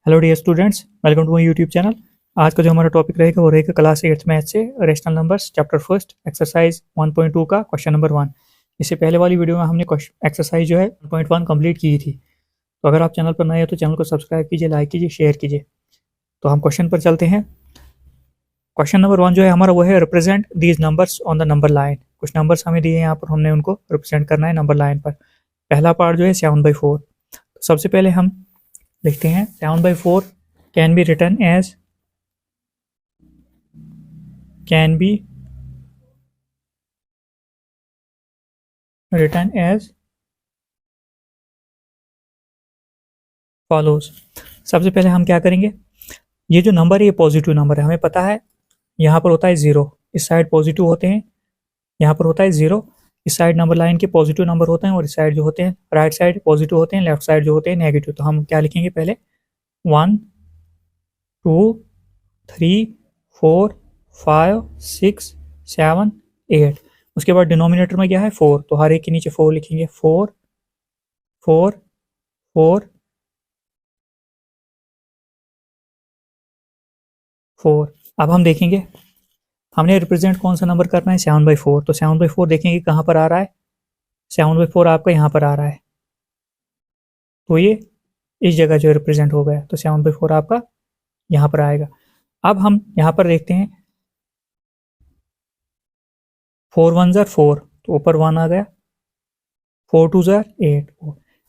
Hello dear students, welcome to my YouTube channel. आज का जो हमारा टॉपिक रहेगा वो रहेगा क्लास 8th मैथ से rational numbers chapter first exercise 1.2 का क्वेश्चन नंबर 1। इससे पहले वाली वीडियो में हमने एक्सरसाइज जो है 1.1 कंप्लीट की थी। तो अगर आप चैनल पर नए हो तो चैनल को सब्सक्राइब कीजिए, लाइक कीजिए, शेयर कीजिए। तो हम क्वेश्चन पर चलते हैं। क्वेश्चन नंबर 1 जो है हमारा वो है represent these numbers on the number line. कुछ नंबर्स हमें दिए हैं, यहाँ पर हमने उनको रिप्रेजेंट करना है नंबर लाइन पर। पहला पार्ट जो है 7/4। तो सबसे पहले हम लिखते हैं 7/4 can be written as follows। सबसे पहले हम क्या करेंगे, ये जो नंबर है ये पॉजिटिव नंबर है, हमें पता है। यहाँ पर होता है 0, इस साइड पॉजिटिव होते हैं, यहाँ पर होता है 0, इस साइड नंबर लाइन के पॉजिटिव नंबर होते हैं, और इस साइड जो होते हैं राइट साइड पॉजिटिव होते हैं, लेफ्ट साइड जो होते हैं नेगेटिव। तो हम क्या लिखेंगे, पहले 1 2 3 4 5 6 7 8। उसके बाद डिनोमिनेटर में क्या है 4, तो हर एक के नीचे 4 लिखेंगे। 4 4 4 4। अब हम देखेंगे हमने रिप्रेजेंट कौन सा नंबर करना है, 7/4। तो 7/4 देखेंगे कहाँ पर आ रहा है। 7/4 आपका यहाँ पर आ रहा है, तो ये इस जगह जो रिप्रेजेंट हो गया, तो 7/4 आपका यहाँ पर आएगा। अब हम यहाँ पर देखते हैं 4 1 ज़ा 4, तो ऊपर 1 आ गया। 4 2 ज़ा 8,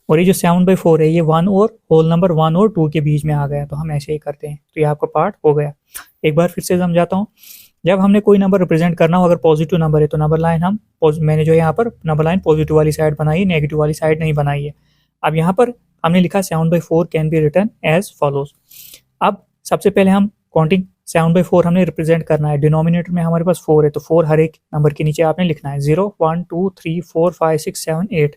और ये जो 7/4 है ये 1 और होल नंबर 1 और 2 के बीच में आ गया। तो हम ऐसे ही करते हैं, तो ये आपका पार्ट हो गया। एक बार फिर से समझाता हूँ। जब हमने कोई नंबर रिप्रेजेंट करना हो, अगर पॉजिटिव नंबर है तो नंबर लाइन मैंने जो यहाँ पर नंबर लाइन पॉजिटिव वाली साइड बनाई है, नेगेटिव वाली साइड नहीं बनाई है। अब यहाँ पर हमने लिखा 7/4 can be written as follows. अब सबसे पहले हम काउंटिंग 7/4 हमने रिप्रेजेंट करना है। डिनोमिनेटर में हमारे पास 4 है, तो 4 हर एक नंबर के नीचे आपने लिखना है। 0 1 2 3 4 5 6 7 8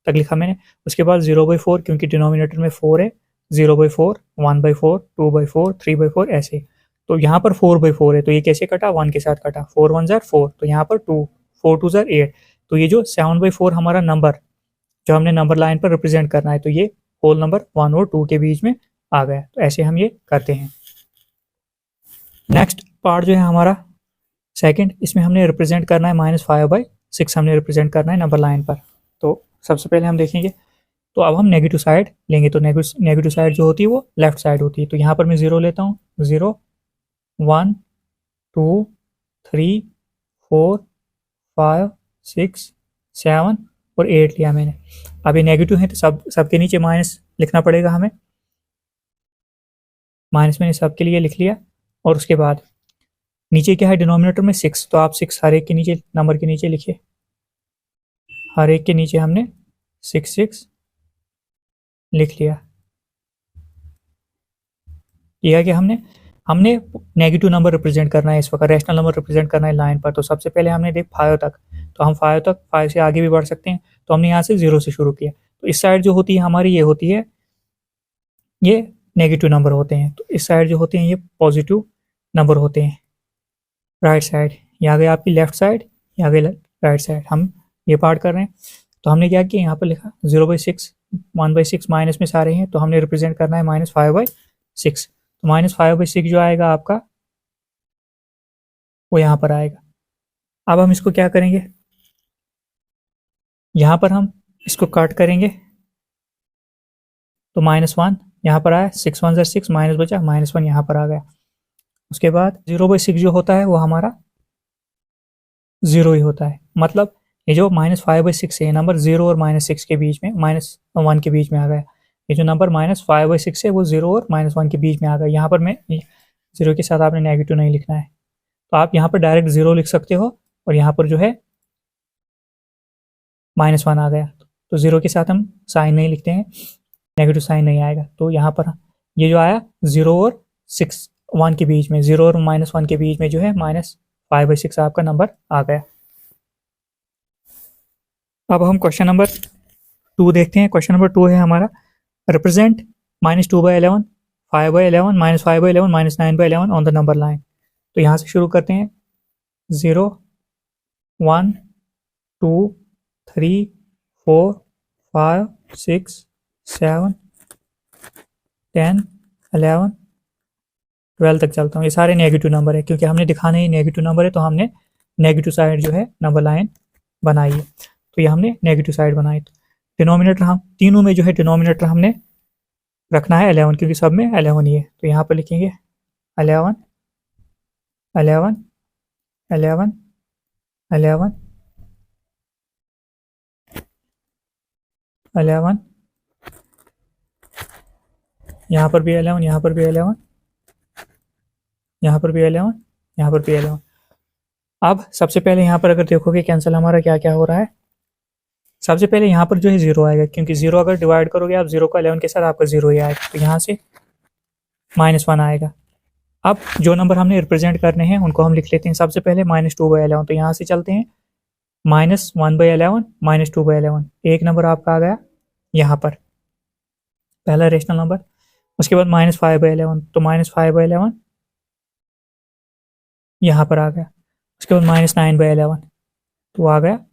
तक लिखा मैंने। उसके बाद 0/4, क्योंकि डिनोमिनेटर में 4 है, 0/4 1/4 2/4 3/4 ऐसे। तो यहाँ पर 4/4 है, तो ये कैसे कटा, 1 के साथ कटा। 4 1 ज़ा 4, तो यहाँ पर 2, 4 2 ज़ा 8। तो ये जो 7/4 हमारा नंबर जो हमने नंबर लाइन पर रिप्रेजेंट करना है, तो ये होल नंबर 1 और 2 के बीच में आ गया। तो ऐसे हम ये करते हैं। नेक्स्ट पार्ट जो है हमारा सेकंड, इसमें हमने रिप्रेजेंट करना है -5/6 हमने रिप्रेजेंट करना है नंबर लाइन पर। तो सबसे पहले हम देखेंगे, तो अब हम नेगेटिव साइड लेंगे। तो नेगेटिव साइड जो होती है वो लेफ्ट साइड होती है। तो यहाँ पर मैं 0 लेता हूँ। 0 1 2 3 4 5 6 7 और 8 लिया मैंने। अब ये नेगेटिव है तो सबके नीचे माइनस लिखना पड़ेगा हमें। माइनस मैंने सबके लिए लिख लिया। और उसके बाद नीचे क्या है, डिनोमिनेटर में 6, तो आप 6 हर एक के नीचे नंबर के नीचे लिखिए। हर एक के नीचे हमने 6 6 लिख लिया। किया कि हमने हमने नेगेटिव नंबर रिप्रेजेंट करना है इस वक्त, रैशनल नंबर रिप्रेजेंट करना है लाइन पर। तो सबसे पहले हमने देख 5 तक, तो हम 5 तक, 5 से आगे भी बढ़ सकते हैं। तो हमने यहाँ से 0 से शुरू किया। तो इस साइड जो होती है हमारी, ये होती है, ये नेगेटिव नंबर होते हैं। तो इस साइड जो होते हैं ये पॉजिटिव नंबर होते हैं। राइट साइड, यहाँ गए आपकी लेफ्ट साइड, यहाँ गए राइट साइड। हम ये पार्ट कर रहे हैं। तो हमने क्या किया, यहाँ पर लिखा 0/6, 1/6 माइनस में सारे हैं, तो हमने रिप्रेजेंट करना है -5/6। तो -5/6 जो आएगा आपका वो यहाँ पर आएगा। अब हम इसको क्या करेंगे, यहाँ पर हम इसको कट करेंगे। तो -1 यहाँ पर आया, 6 1 ज़ा 6, माइनस बचा, -1 यहाँ पर आ गया। उसके बाद 0/6 जो होता है वो हमारा 0 ही होता है। मतलब ये जो -5/6 है, नंबर 0 और -6 के बीच में, -1 के बीच में आ गया। ये जो नंबर -5/6 है वो 0 और -1 के बीच में आ गया। यहाँ पर मैं 0 के साथ आपने नेगेटिव नहीं लिखना है। तो आप यहाँ पर डायरेक्ट 0 लिख सकते हो, और यहाँ पर जो है -1 आ गया। तो 0 के साथ हम साइन नहीं लिखते हैं, नेगेटिव साइन नहीं आएगा। तो यहाँ पर ये जो आया 0 और 1 के बीच में, 0 और -1 के बीच में जो है -5/6 आपका नंबर आ गया। अब हम क्वेश्चन नंबर 2 देखते हैं। क्वेश्चन नंबर 2 है हमारा represent -2/11 5/11 -5/11 -9/11 on the number line. तो यहाँ से शुरू करते हैं। 0 1 2 3 4 5 6 7 10 11, 12 तक चलता हूँ। ये सारे नेगेटिव नंबर है, क्योंकि हमने दिखाने ही नेगेटिव नंबर है तो हमने नेगेटिव साइड जो है नंबर लाइन बनाई है। तो ये हमने नेगेटिव साइड बनाई। तो डिनोमिनेटर हम तीनों में जो है डिनोमिनेटर हमने रखना है 11, क्योंकि सब में 11 ही है। तो यहाँ पर लिखेंगे 11, 11, 11, 11, 11, यहाँ पर भी 11, यहाँ पर भी 11, यहाँ पर भी 11, यहाँ पर भी 11। अब सबसे पहले यहाँ पर अगर देखोगे कैंसिल हमारा क्या क्या हो रहा है। सबसे पहले यहाँ पर जो है 0 आएगा, क्योंकि 0 अगर डिवाइड करोगे आप 0 को 11 के साथ, आपका 0 ही आएगा। तो यहाँ से -1 आएगा। अब जो नंबर हमने रिप्रेजेंट करने हैं उनको हम लिख लेते हैं। सबसे पहले -2/11, तो यहाँ से चलते हैं -1/11, -2/11। एक नंबर आपका आ गया यहाँ पर, पहला रेशनल नंबर। उसके बाद -5/11, तो -5/11 यहाँ पर आ गया। उसके बाद -9/11, तो आ गया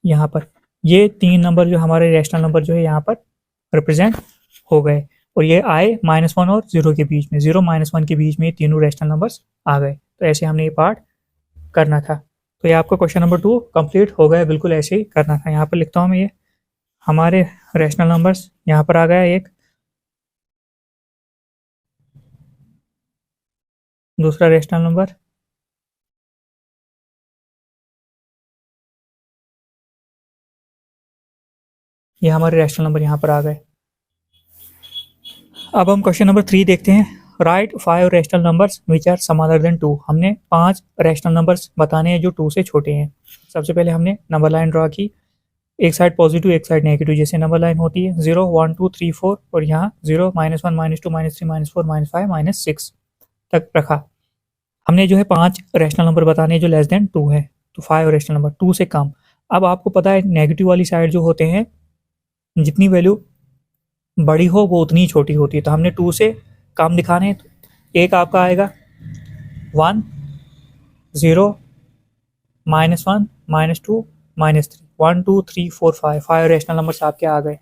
यहाँ पर। ये तीन नंबर जो हमारे रेशनल नंबर जो है यहाँ पर रिप्रेजेंट हो गए, और ये आए -1 और 0 के बीच में, 0 -1 के बीच में ये तीनों रेशनल नंबर्स आ गए। तो ऐसे हमने ये पार्ट करना था। तो ये आपका क्वेश्चन नंबर 2 कंप्लीट हो गया। बिल्कुल ऐसे ही करना था। यहाँ पर लिखता हूँ मैं, ये हमारे रेशनल नंबर्स यहाँ पर आ गया एक, दूसरा रेशनल नंबर, ये हमारे रेशनल नंबर यहाँ पर आ गए। अब हम क्वेश्चन नंबर 3 देखते हैं। Right 5 rational numbers which are smaller than 2। हमने 5 रेशनल नंबर्स बताने हैं जो 2 से छोटे हैं। सबसे पहले हमने नंबर लाइन ड्रा की, एक साइड पॉजिटिव एक साइड नेगेटिव, जैसे नंबर लाइन होती है 0, 1, 2, 3, 4, और यहाँ 0, -1, -2, -3, -4, -5, -6 तक रखा। हमने जो है 5 रेशनल नंबर बताने हैं जो लेस देन 2 है, तो 5 रेशनल नंबर 2 से कम। अब आपको पता है नेगेटिव वाली साइड जो होते हैं, जितनी वैल्यू बड़ी हो वो उतनी ही छोटी होती है। तो हमने 2 से कम दिखाने हैं। तो एक आपका आएगा 1, 0, -1, -2, -3, 1, 2, 3, 4, 5 रेशनल नंबर्स आपके आ गए।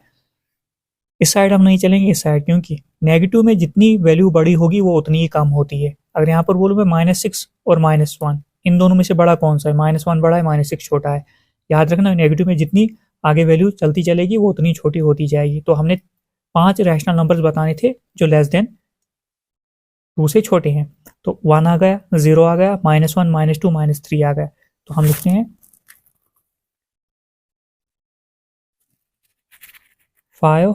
इस साइड हम नहीं चलेंगे, इस साइड, क्योंकि नेगेटिव में जितनी वैल्यू बड़ी होगी वो उतनी ही कम होती है। अगर यहाँ पर बोलूँ मैं -6 और -1, इन दोनों में से बड़ा कौन सा है? -1 बड़ा है, -6 छोटा है। याद रखना, नेगेटिव में जितनी आगे वैल्यू चलती चलेगी वो उतनी छोटी होती जाएगी। तो हमने 5 रैशनल नंबर्स बताने थे जो लेस देन 2 से छोटे हैं। तो 1 आ गया, 0 आ गया, -1, -2, -3 आ गया। तो हम लिखते हैं 5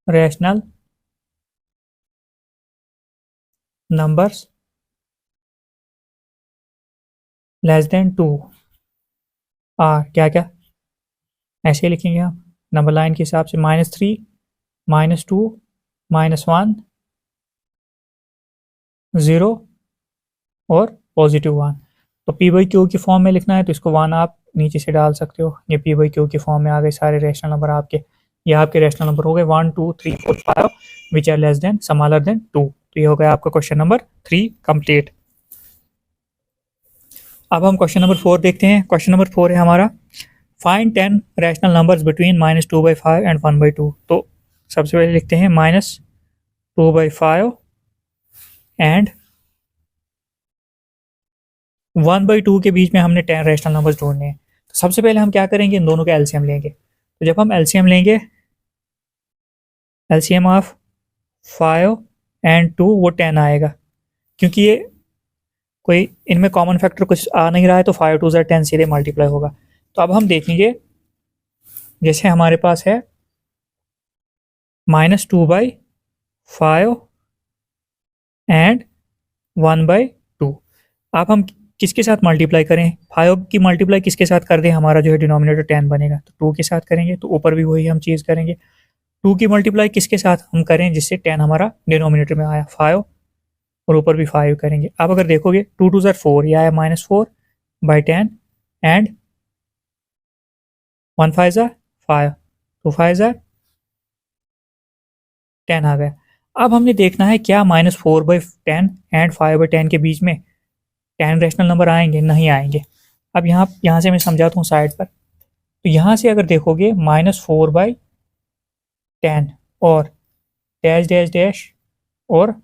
रैशनल नंबर्स लेस देन 2 क्या क्या, ऐसे लिखेंगे हम नंबर लाइन के हिसाब से, -3, -2, -1, 0 और +1। तो P/Q की फॉर्म में लिखना है तो इसको 1 आप नीचे से डाल सकते हो। ये P/Q की फॉर्म में आ गए सारे रेशनल नंबर आपके। ये आपके रेशनल नंबर हो गए 1, 2, 3, 4, 5 which are less than smaller than 2। तो ये हो गया आपका क्वेश्चन नंबर 3 कंप्लीट। अब हम क्वेश्चन नंबर 4 देखते हैं। क्वेश्चन नंबर 4 है हमारा, find 10 rational numbers between -2/5 and 1/2। तो सबसे पहले लिखते हैं -2/5 एंड 1/2 के बीच में हमने 10 रैशनल नंबर्स ढूंढने हैं। तो सबसे पहले हम क्या करेंगे, इन दोनों का एलसीएम लेंगे। तो जब हम एलसीएम लेंगे, एलसीएम ऑफ 5 एंड 2 वो 10 आएगा, क्योंकि ये कोई इनमें कॉमन फैक्टर कुछ आ नहीं रहा है, तो 5 2 10 सीधे मल्टीप्लाई होगा। तो अब हम देखेंगे, जैसे हमारे पास है -2/5 एंड 1/2। अब हम किसके साथ मल्टीप्लाई करें? 5 की मल्टीप्लाई किसके साथ कर दें? हमारा जो है डिनोमिनेटर 10 बनेगा, तो 2 के साथ करेंगे, तो ऊपर भी वही हम चीज़ करेंगे। 2 की मल्टीप्लाई किसके साथ हम करें जिससे 10 हमारा डिनोमिनेटर में आया? 5, और ऊपर भी 5 करेंगे। अब अगर देखोगे 2 2 4, यह आया -4/10 एंड 1 5 5, तो 5 10 आ गया। अब हमने देखना है क्या -4/10 एंड 5/10 के बीच में 10 रैशनल नंबर आएंगे? नहीं आएंगे। अब यहाँ से मैं समझाता हूँ साइड पर। तो यहाँ से अगर देखोगे -4/10 और डैश डैश डैश और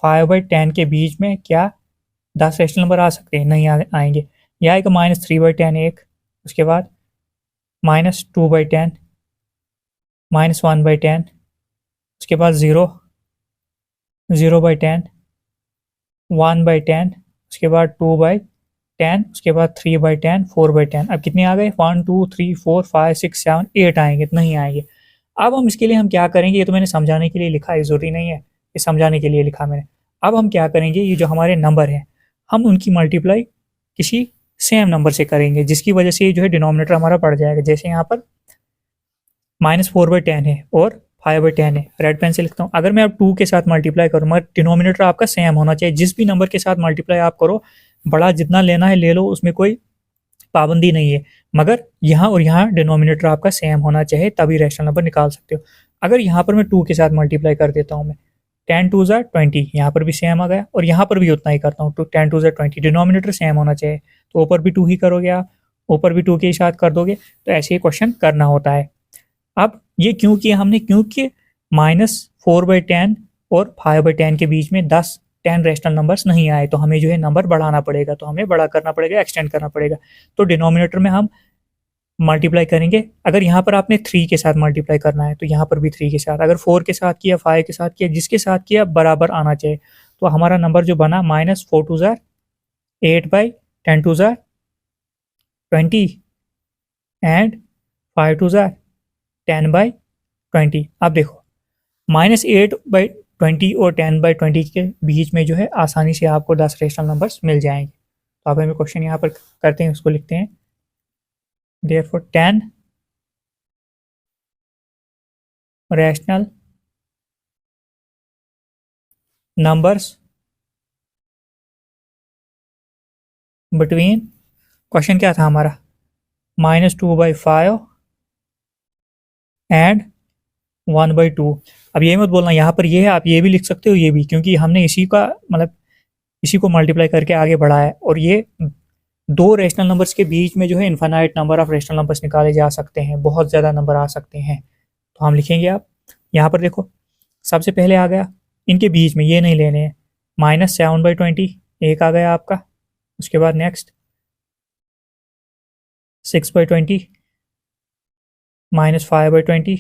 5/10 के बीच में क्या 10 रेशनल नंबर आ सकते हैं? नहीं आएंगे। यह आएगा -3/10 एक, उसके बाद -2/10, -1/10, उसके बाद 0, 0/10, 1/10, उसके बाद 2/10, उसके बाद 3/10, 4/10। अब कितने आ गए? 1 2 3 4 5 6 7 8 आएंगे? नहीं आएंगे। अब हम इसके लिए हम क्या करेंगे? ये तो मैंने समझाने के लिए लिखा है, ज़रूरी नहीं है, ये समझाने के लिए लिखा मैंने। अब हम क्या करेंगे, ये जो हमारे नंबर हैं हम उनकी मल्टीप्लाई किसी सेम नंबर से करेंगे, जिसकी वजह से ये जो है डिनोमिनेटर हमारा बढ़ जाएगा। जैसे यहाँ पर -4/10 है और 5/10 है, रेड पेन से लिखता हूँ। अगर मैं अब 2 के साथ मल्टीप्लाई करूँ, मगर डिनोमिनेटर आपका सेम होना चाहिए। जिस भी नंबर के साथ मल्टीप्लाई आप करो, बड़ा जितना लेना है ले लो, उसमें कोई पाबंदी नहीं है, मगर यहाँ और यहाँ डिनोमिनेटर आपका सेम होना चाहिए, तभी रैशनल नंबर निकाल सकते हो। अगर यहाँ पर मैं 2 के साथ मल्टीप्लाई कर देता हूँ, मैं 10 2 ज़ा 20, यहाँ पर भी सेम आ गया, और यहाँ पर भी उतना ही करता हूँ, 10 2 ज़ा 20, डिनोमिनेटर सेम होना चाहिए। तो ऊपर भी 2 ही करोगे आप, ऊपर भी 2 के साथ कर दोगे, तो ऐसे ही क्वेश्चन करना होता है। अब ये क्यों किया हमने? क्योंकि -4/10 और 5/10 के बीच में 10 रैशनल नंबर्स नहीं आए, तो हमें जो है नंबर बढ़ाना पड़ेगा, तो हमें बड़ा करना पड़ेगा, एक्सटेंड करना पड़ेगा। तो डिनोमिनेटर में हम मल्टीप्लाई करेंगे। अगर यहाँ पर आपने 3 के साथ मल्टीप्लाई करना है, तो यहाँ पर भी 3 के साथ, अगर 4 के साथ किया, 5 के साथ किया, जिसके साथ किया बराबर आना चाहिए। तो हमारा नंबर जो बना -4 2 ज़ा 8/10 2 ज़ा 20 एंड 5 2 ज़ा 10/20। अब देखो -8/20 और 10/20 के बीच में जो है आसानी से आपको 10 रेशनल नंबर्स मिल जाएंगे। तो अब हमें क्वेश्चन यहाँ पर करते हैं, उसको लिखते हैं। therefore 10 rational numbers between, question क्या था हमारा, -2/5 एंड 1/2। अब ये मत बोलना यहाँ पर ये है, आप ये भी लिख सकते हो, ये भी, क्योंकि हमने इसी का मतलब इसी को मल्टीप्लाई करके आगे बढ़ा है। और ये दो रेशनल नंबर्स के बीच में जो है infinite number of rational numbers निकाले जा सकते हैं, बहुत ज़्यादा नंबर आ सकते हैं। तो हम लिखेंगे, आप यहाँ पर देखो, सबसे पहले आ गया इनके बीच में, ये नहीं लेने हैं, -7/20 एक आ गया आपका। उसके बाद नेक्स्ट 6/20, -5/20,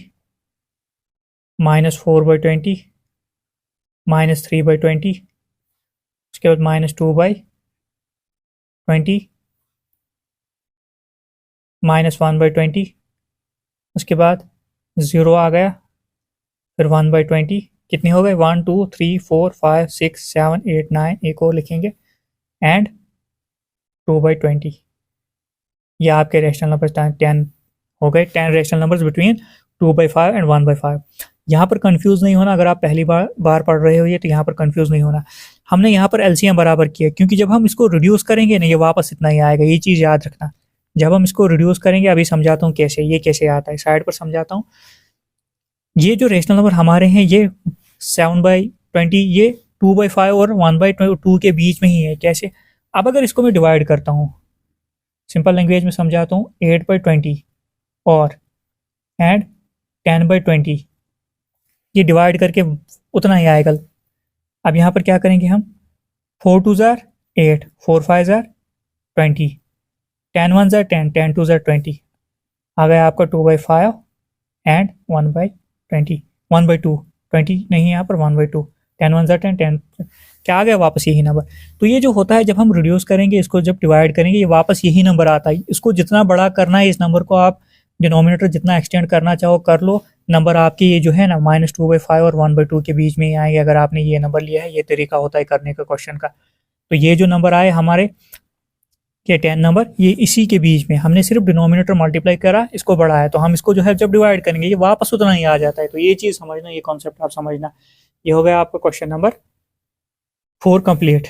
-4/20, -3/20, उसके बाद -2/20, -1/20, उसके बाद 0 आ गया, फिर 1/20। कितने हो गए? 1 2 3 4 5 6 7 8 9, एक और लिखेंगे, एंड 2/20। ये आपके रेशनल नंबर 10 हो गए, 10 रेशनल नंबर्स बिटवीन 2/5 एंड 1/5। यहाँ पर कंफ्यूज नहीं होना, अगर आप पहली बार पढ़ रहे हो ये, तो यहाँ पर कंफ्यूज नहीं होना। हमने यहाँ पर एलसीएम बराबर किया, क्योंकि जब हम इसको रिड्यूस करेंगे ना, ये वापस इतना ही आएगा, ये चीज़ याद रखना। जब हम इसको रिड्यूस करेंगे, अभी समझाता हूँ कैसे, ये कैसे आता है, साइड पर समझाता हूँ। ये जो रेशनल नंबर हमारे हैं, ये 7/20, ये 2/5 और 1/2 के बीच में ही है। कैसे? अब अगर इसको मैं डिवाइड करता हूँ, सिंपल लैंग्वेज में समझाता हूँ, 8/20 और एंड 10/20, ये डिवाइड करके उतना ही आएगा। अब यहाँ पर क्या करेंगे हम, 4 2 ज़ा 8, 4 5 ज़ा 20, 10 1 ज़ा 10, 10 2 ज़ा 20, आ गया आपका 2/5 एंड 1/20, 1/2, 20 नहीं है यहाँ पर, 1/2, 10 1 ज़ा 10, 10 क्या आ गया वापस यही नंबर। तो ये जो होता है, जब हम रिड्यूस करेंगे, इसको जब डिवाइड करेंगे, ये वापस यही नंबर आता है। इसको जितना बड़ा करना है, इस नंबर को आप डिनोमिनेटर जितना एक्सटेंड करना चाहो कर लो, नंबर आपके ये जो है ना -2/5 और 1/2 के बीच में ही आएंगे, अगर आपने ये नंबर लिया है। ये तरीका होता है करने का क्वेश्चन का। तो ये जो नंबर आए हमारे के 10 नंबर, ये इसी के बीच में, हमने सिर्फ डिनोमिनेटर मल्टीप्लाई करा, इसको बढ़ाया, तो हम इसको जो है जब डिवाइड करेंगे, ये वापस उतना ही आ जाता है। तो ये चीज़ समझना, ये कॉन्सेप्ट आप समझना। ये हो गया आपका क्वेश्चन नंबर 4 कंप्लीट।